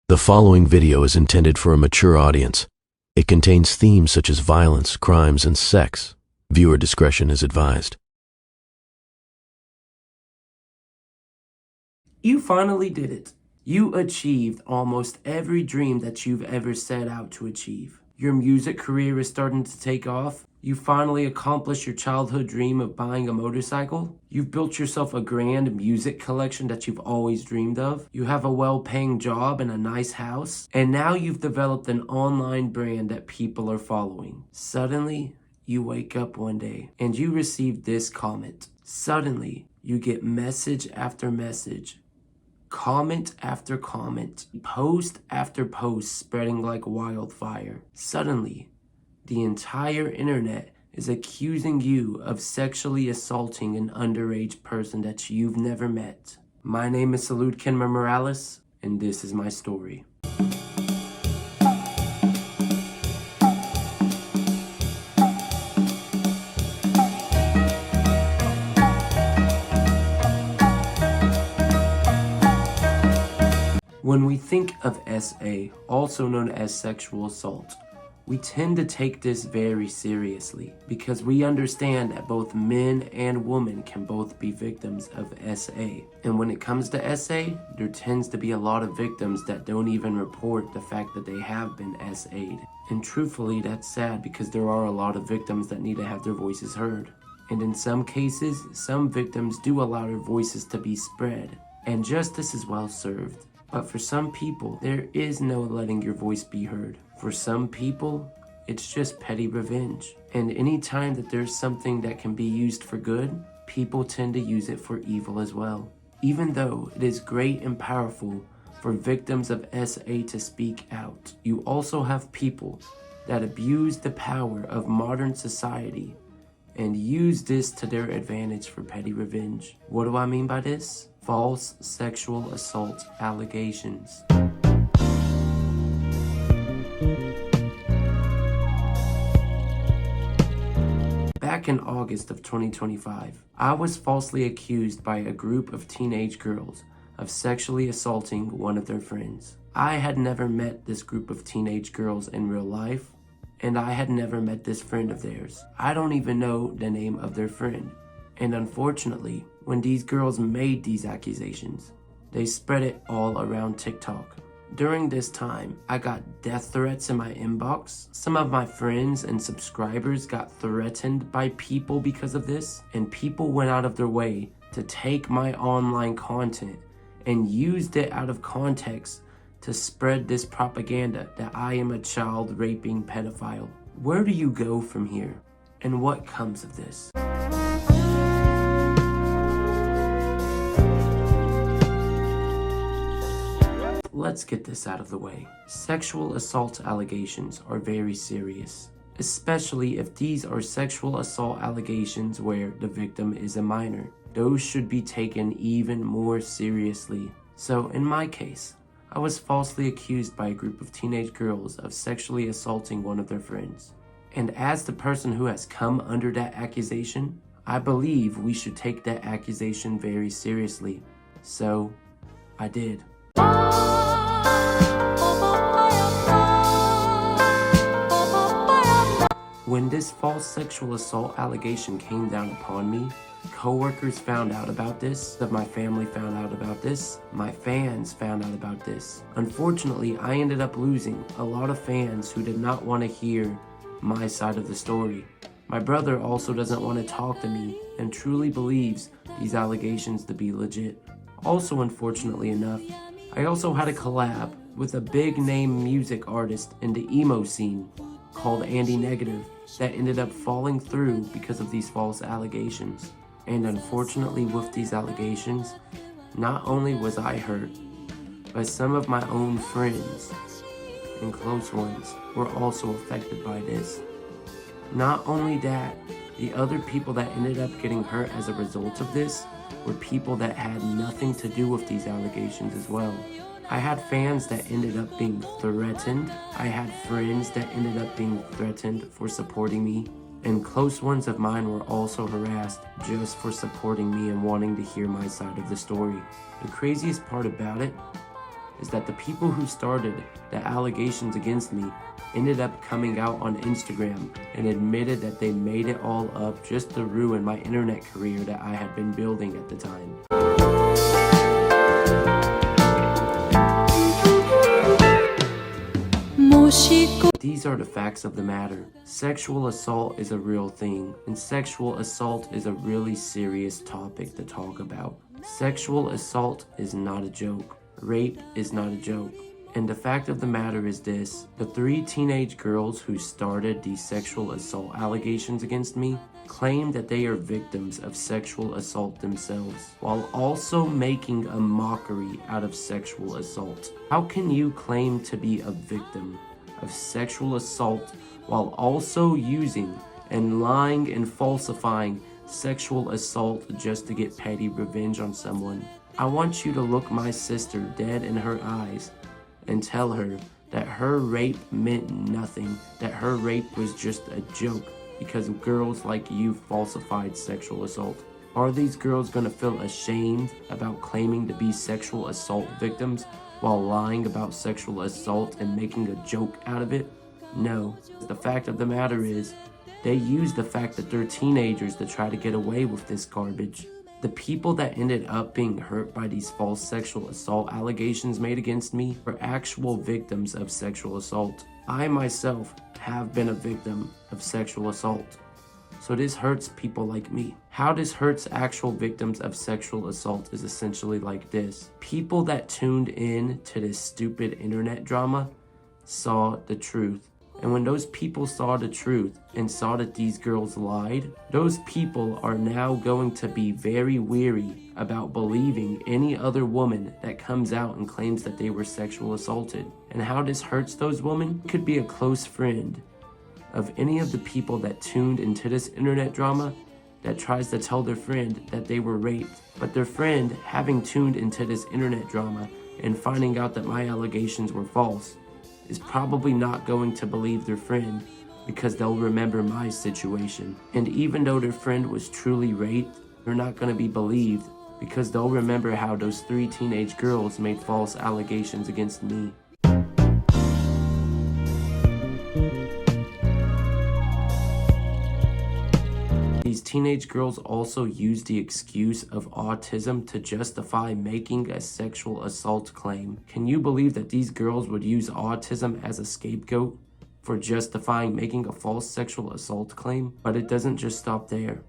The following video is intended for a mature audience. It contains themes such as violence, crimes, and sex. Viewer discretion is advised. You finally did it. You achieved almost every dream that you've ever set out to achieve. Your music career is starting to take off. You finally accomplished your childhood dream of buying a motorcycle. You've built yourself a grand music collection that you've always dreamed of. You have a well-paying job and a nice house. And now you've developed an online brand that people are following. Suddenly, you wake up one day and you receive this comment. Suddenly, you get message after message, comment after comment, post after post spreading like wildfire. Suddenly, the entire internet is accusing you of sexually assaulting an underage person that you've never met. My name is Salud Kenma Morales, and this is my story. When we think of SA, also known as sexual assault, we tend to take this very seriously because we understand that both men and women can both be victims of SA. And when it comes to SA, there tends to be a lot of victims that don't even report the fact that they have been SA'd. And truthfully, that's sad because there are a lot of victims that need to have their voices heard. And in some cases, some victims do allow their voices to be spread, and justice is well served. But for some people, there is no letting your voice be heard. For some people, it's just petty revenge. And anytime that there's something that can be used for good, people tend to use it for evil as well. Even though it is great and powerful for victims of SA to speak out, you also have people that abuse the power of modern society and use this to their advantage for petty revenge. What do I mean by this? False sexual assault allegations. Back in August of 2025, I was falsely accused by a group of teenage girls of sexually assaulting one of their friends. I had never met this group of teenage girls in real life, and I had never met this friend of theirs. I don't even know the name of their friend. And unfortunately, when these girls made these accusations, they spread it all around TikTok. During this time, I got death threats in my inbox. Some of my friends and subscribers got threatened by people because of this, and people went out of their way to take my online content and used it out of context to spread this propaganda that I am a child raping pedophile. Where do you go from here? And what comes of this? Let's get this out of the way. Sexual assault allegations are very serious, especially if these are sexual assault allegations where the victim is a minor. Those should be taken even more seriously. So in my case, I was falsely accused by a group of teenage girls of sexually assaulting one of their friends. And as the person who has come under that accusation, I believe we should take that accusation very seriously. So I did. When this false sexual assault allegation came down upon me, coworkers found out about this, my family found out about this, my fans found out about this. Unfortunately, I ended up losing a lot of fans who did not want to hear my side of the story. My brother also doesn't want to talk to me and truly believes these allegations to be legit. Also, unfortunately enough, I also had a collab with a big name music artist in the emo scene called Andy Negative that ended up falling through because of these false allegations. And unfortunately with these allegations, not only was I hurt, but some of my own friends and close ones were also affected by this. Not only that, the other people that ended up getting hurt as a result of this were people that had nothing to do with these allegations as well. I had fans that ended up being threatened. I had friends that ended up being threatened for supporting me. And close ones of mine were also harassed just for supporting me and wanting to hear my side of the story. The craziest part about it is that the people who started the allegations against me ended up coming out on Instagram and admitted that they made it all up just to ruin my internet career that I had been building at the time. These are the facts of the matter. Sexual assault is a real thing, and sexual assault is a really serious topic to talk about. Sexual assault is not a joke. Rape is not a joke. And the fact of the matter is this: the 3 teenage girls who started these sexual assault allegations against me claim that they are victims of sexual assault themselves, while also making a mockery out of sexual assault. How can you claim to be a victim of sexual assault while also using and lying and falsifying sexual assault just to get petty revenge on someone? I want you to look my sister dead in her eyes and tell her that her rape meant nothing, that her rape was just a joke because girls like you falsified sexual assault. Are these girls gonna feel ashamed about claiming to be sexual assault victims while lying about sexual assault and making a joke out of it? No. The fact of the matter is, they use the fact that they're teenagers to try to get away with this garbage. The people that ended up being hurt by these false sexual assault allegations made against me were actual victims of sexual assault. I myself have been a victim of sexual assault. So this hurts people like me. How this hurts actual victims of sexual assault is essentially like this. People that tuned in to this stupid internet drama saw the truth. And when those people saw the truth and saw that these girls lied, those people are now going to be very weary about believing any other woman that comes out and claims that they were sexual assaulted. And how this hurts those women could be a close friend of any of the people that tuned into this internet drama that tries to tell their friend that they were raped. But their friend, having tuned into this internet drama and finding out that my allegations were false, is probably not going to believe their friend because they'll remember my situation. And even though their friend was truly raped, they're not going to be believed because they'll remember how those 3 teenage girls made false allegations against me. These teenage girls also use the excuse of autism to justify making a sexual assault claim. Can you believe that these girls would use autism as a scapegoat for justifying making a false sexual assault claim? But it doesn't just stop there.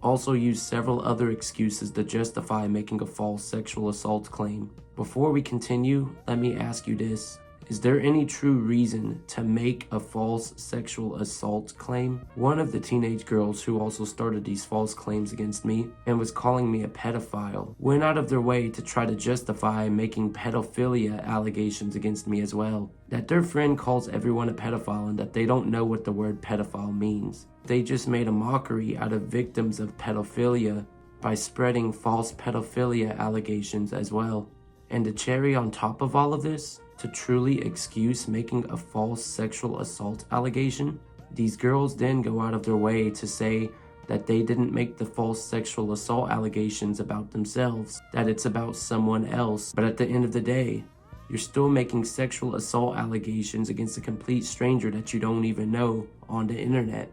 Also use several other excuses to justify making a false sexual assault claim. Before we continue, let me ask you this. Is there any true reason to make a false sexual assault claim? One of the teenage girls who also started these false claims against me and was calling me a pedophile went out of their way to try to justify making pedophilia allegations against me as well. That their friend calls everyone a pedophile and that they don't know what the word pedophile means. They just made a mockery out of victims of pedophilia by spreading false pedophilia allegations as well. And the cherry on top of all of this, to truly excuse making a false sexual assault allegation, these girls then go out of their way to say that they didn't make the false sexual assault allegations about themselves, that it's about someone else. But at the end of the day, you're still making sexual assault allegations against a complete stranger that you don't even know on the internet.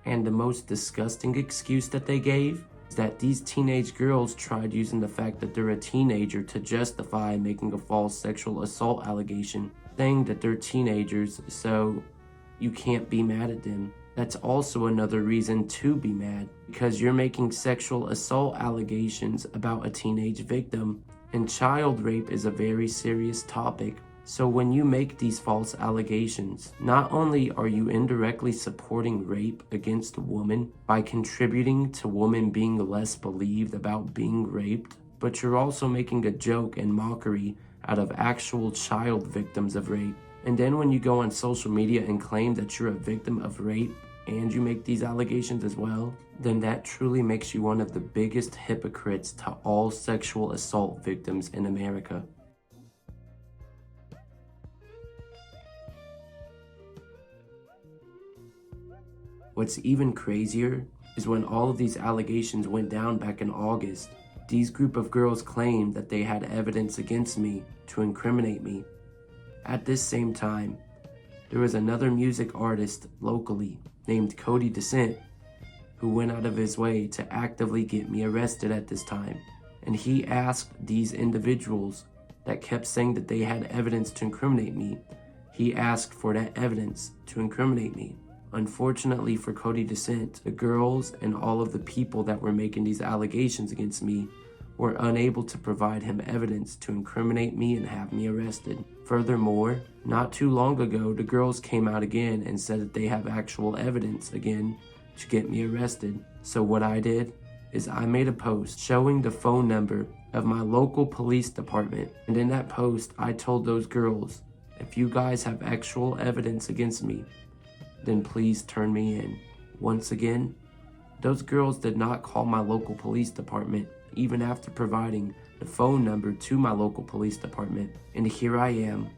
And the most disgusting excuse that they gave that these teenage girls tried using the fact that they're a teenager to justify making a false sexual assault allegation, saying that they're teenagers, so you can't be mad at them. That's also another reason to be mad, because you're making sexual assault allegations about a teenage victim, and child rape is a very serious topic. So when you make these false allegations, not only are you indirectly supporting rape against a woman by contributing to women being less believed about being raped, but you're also making a joke and mockery out of actual child victims of rape. And then when you go on social media and claim that you're a victim of rape and you make these allegations as well, then that truly makes you one of the biggest hypocrites to all sexual assault victims in America. What's even crazier is when all of these allegations went down back in August, These group of girls claimed that they had evidence against me to incriminate me. At this same time, there was another music artist locally named Cody Descent who went out of his way to actively get me arrested at this time. And he asked these individuals that kept saying that they had evidence to incriminate me, he asked for that evidence to incriminate me. Unfortunately for Cody Descent, the girls and all of the people that were making these allegations against me were unable to provide him evidence to incriminate me and have me arrested. Furthermore, not too long ago, the girls came out again and said that they have actual evidence again to get me arrested. So what I did is I made a post showing the phone number of my local police department. And in that post, I told those girls, if you guys have actual evidence against me, then please turn me in. Once again, those girls did not call my local police department, even after providing the phone number to my local police department. And here I am,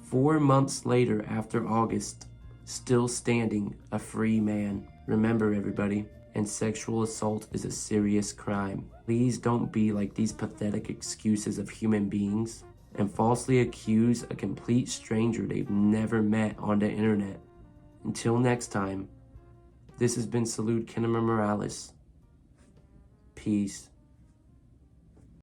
4 months later after August, still standing a free man. Remember, everybody, and sexual assault is a serious crime. Please don't be like these pathetic excuses of human beings and falsely accuse a complete stranger they've never met on the internet. Until next time, this has been Salute Kinema Morales. Peace.